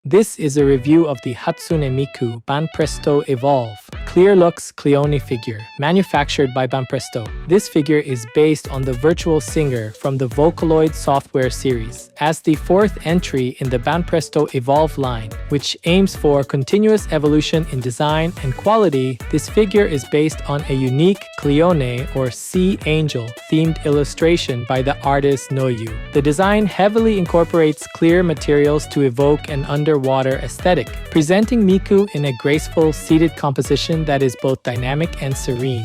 This is a review of the Hatsune Miku BANPRESTO EVOLVE Clearluxe Clione figure, manufactured by BANPRESTO. This figure is based on the virtual singer from the Vocaloid software series, as the fourth entry in the BANPRESTO EVOLVE line, which aims for continuous evolution in design and quality. This figure is based on a unique Clione or sea angel themed illustration by the artist Noyu. The design heavily incorporates clear materials to evoke an underwater aesthetic, presenting Miku in a graceful seated composition that is both dynamic and serene.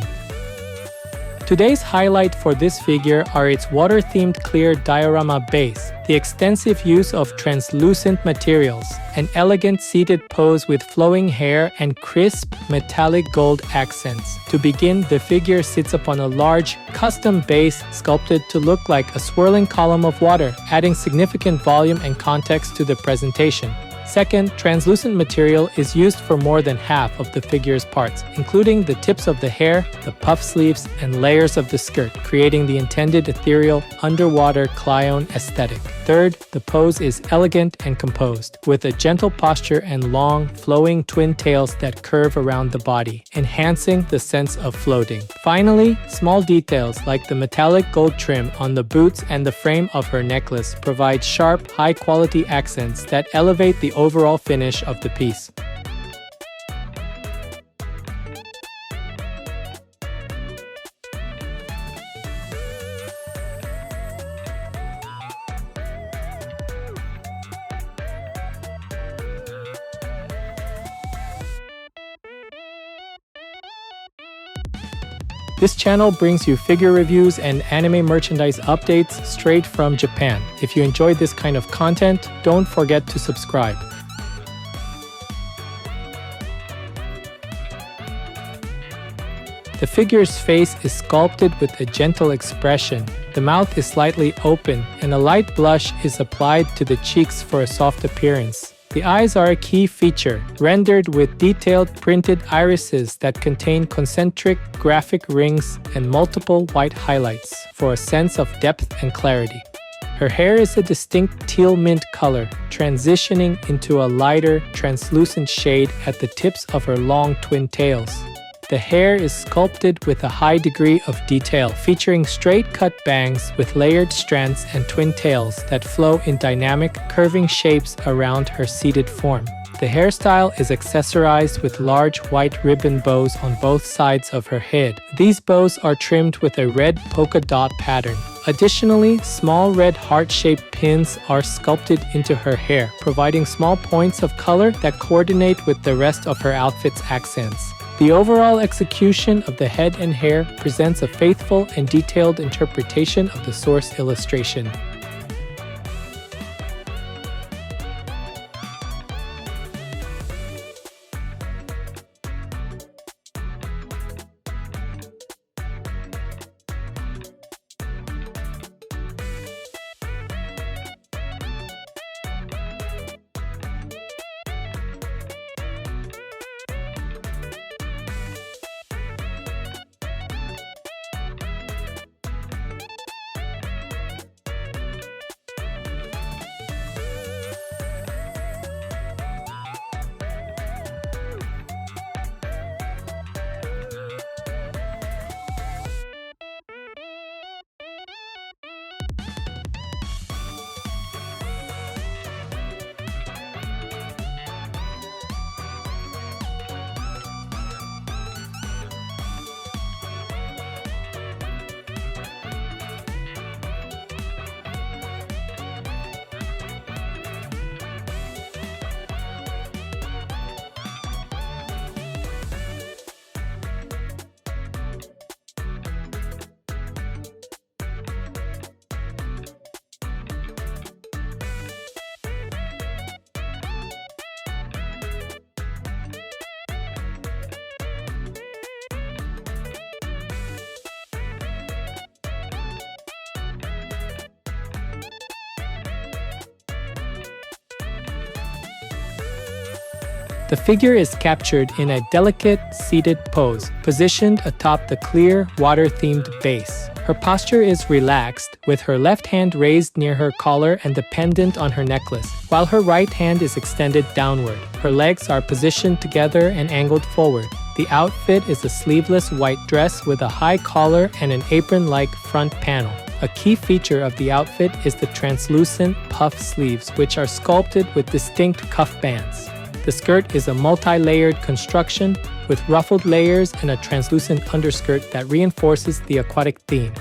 Today's highlight for this figure are its water-themed clear diorama base, the extensive use of translucent materials, an elegant seated pose with flowing hair, and crisp metallic gold accents. To begin, the figure sits upon a large, custom base sculpted to look like a swirling column of water, adding significant volume and context to the presentation. Second, translucent material is used for more than half of the figure's parts, including the tips of the hair, the puff sleeves, and layers of the skirt, creating the intended ethereal, underwater Clione aesthetic. Third, the pose is elegant and composed, with a gentle posture and long, flowing twin tails that curve around the body, enhancing the sense of floating. Finally, small details like the metallic gold trim on the boots and the frame of her necklace provide sharp, high-quality accents that elevate the overall finish of the piece. This channel brings you figure reviews and anime merchandise updates straight from Japan. If you enjoyed this kind of content, don't forget to subscribe. The figure's face is sculpted with a gentle expression. The mouth is slightly open, and a light blush is applied to the cheeks for a soft appearance. The eyes are a key feature, rendered with detailed printed irises that contain concentric graphic rings and multiple white highlights for a sense of depth and clarity. Her hair is a distinct teal mint color, transitioning into a lighter, translucent shade at the tips of her long twin tails. The hair is sculpted with a high degree of detail, featuring straight-cut bangs with layered strands and twin tails that flow in dynamic, curving shapes around her seated form. The hairstyle is accessorized with large white ribbon bows on both sides of her head. These bows are trimmed with a red polka dot pattern. Additionally, small red heart-shaped pins are sculpted into her hair, providing small points of color that coordinate with the rest of her outfit's accents. The overall execution of the head and hair presents a faithful and detailed interpretation of the source illustration. The figure is captured in a delicate, seated pose, positioned atop the clear, water-themed base. Her posture is relaxed, with her left hand raised near her collar and the pendant on her necklace, while her right hand is extended downward. Her legs are positioned together and angled forward. The outfit is a sleeveless white dress with a high collar and an apron-like front panel. A key feature of the outfit is the translucent puff sleeves, which are sculpted with distinct cuff bands. The skirt is a multi-layered construction with ruffled layers and a translucent underskirt that reinforces the aquatic theme.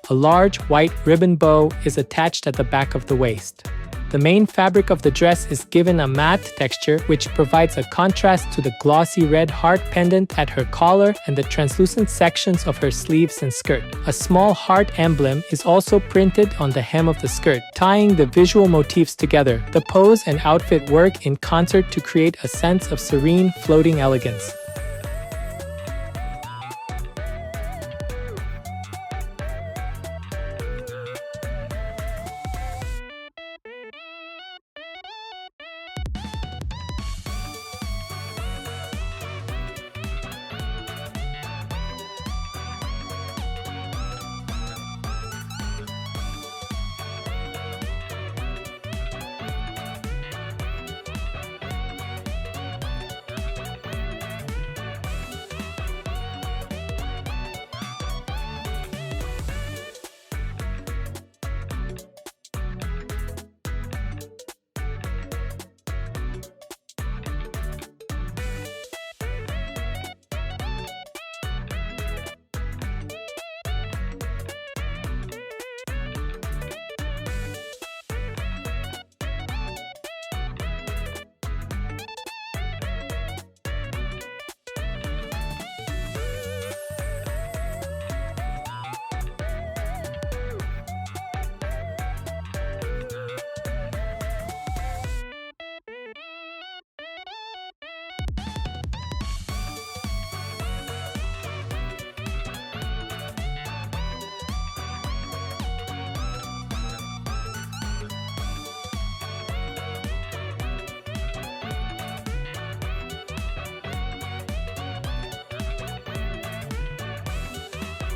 A large white ribbon bow is attached at the back of the waist. The main fabric of the dress is given a matte texture, which provides a contrast to the glossy red heart pendant at her collar and the translucent sections of her sleeves and skirt. A small heart emblem is also printed on the hem of the skirt, tying the visual motifs together. The pose and outfit work in concert to create a sense of serene, floating elegance.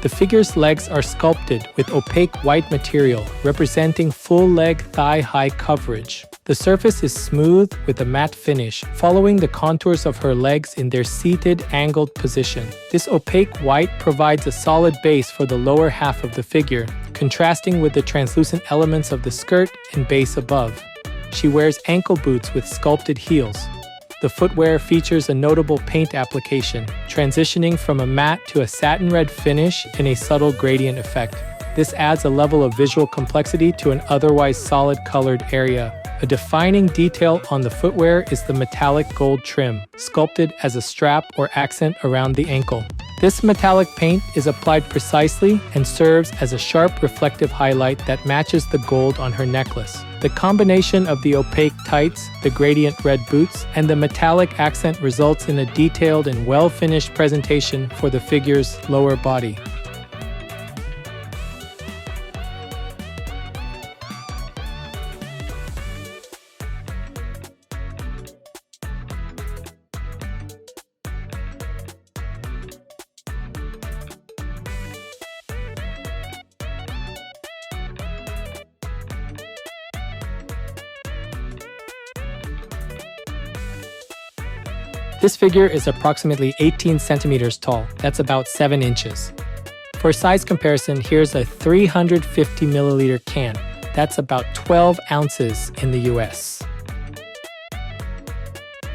The figure's legs are sculpted with opaque white material, representing full leg thigh-high coverage. The surface is smooth with a matte finish, following the contours of her legs in their seated, angled position. This opaque white provides a solid base for the lower half of the figure, contrasting with the translucent elements of the skirt and base above. She wears ankle boots with sculpted heels. The footwear features a notable paint application, transitioning from a matte to a satin red finish in a subtle gradient effect. This adds a level of visual complexity to an otherwise solid colored area. A defining detail on the footwear is the metallic gold trim, sculpted as a strap or accent around the ankle. This metallic paint is applied precisely and serves as a sharp reflective highlight that matches the gold on her necklace. The combination of the opaque tights, the gradient red boots, and the metallic accent results in a detailed and well-finished presentation for the figure's lower body. This figure is approximately 18 centimeters tall. That's about 7 inches. For size comparison, here's a 350 milliliter can. That's about 12 ounces in the US.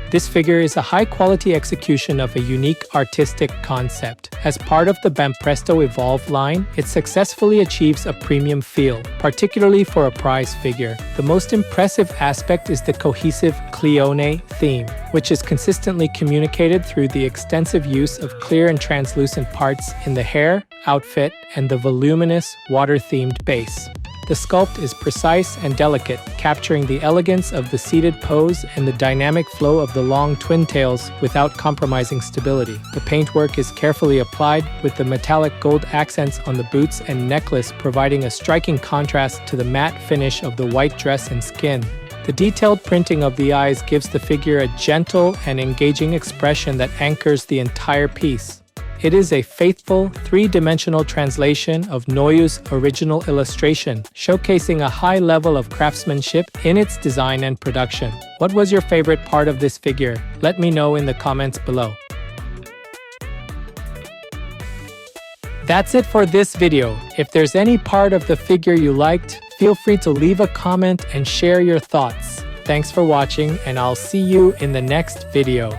This figure is a high-quality execution of a unique artistic concept. As part of the BANPRESTO EVOLVE line, it successfully achieves a premium feel, particularly for a prize figure. The most impressive aspect is the cohesive Clione theme, which is consistently communicated through the extensive use of clear and translucent parts in the hair, outfit, and the voluminous, water-themed base. The sculpt is precise and delicate, capturing the elegance of the seated pose and the dynamic flow of the long twin tails without compromising stability. The paintwork is carefully applied, with the metallic gold accents on the boots and necklace providing a striking contrast to the matte finish of the white dress and skin. The detailed printing of the eyes gives the figure a gentle and engaging expression that anchors the entire piece. It is a faithful, three-dimensional translation of Noyu's original illustration, showcasing a high level of craftsmanship in its design and production. What was your favorite part of this figure? Let me know in the comments below. That's it for this video. If there's any part of the figure you liked, feel free to leave a comment and share your thoughts. Thanks for watching, and I'll see you in the next video.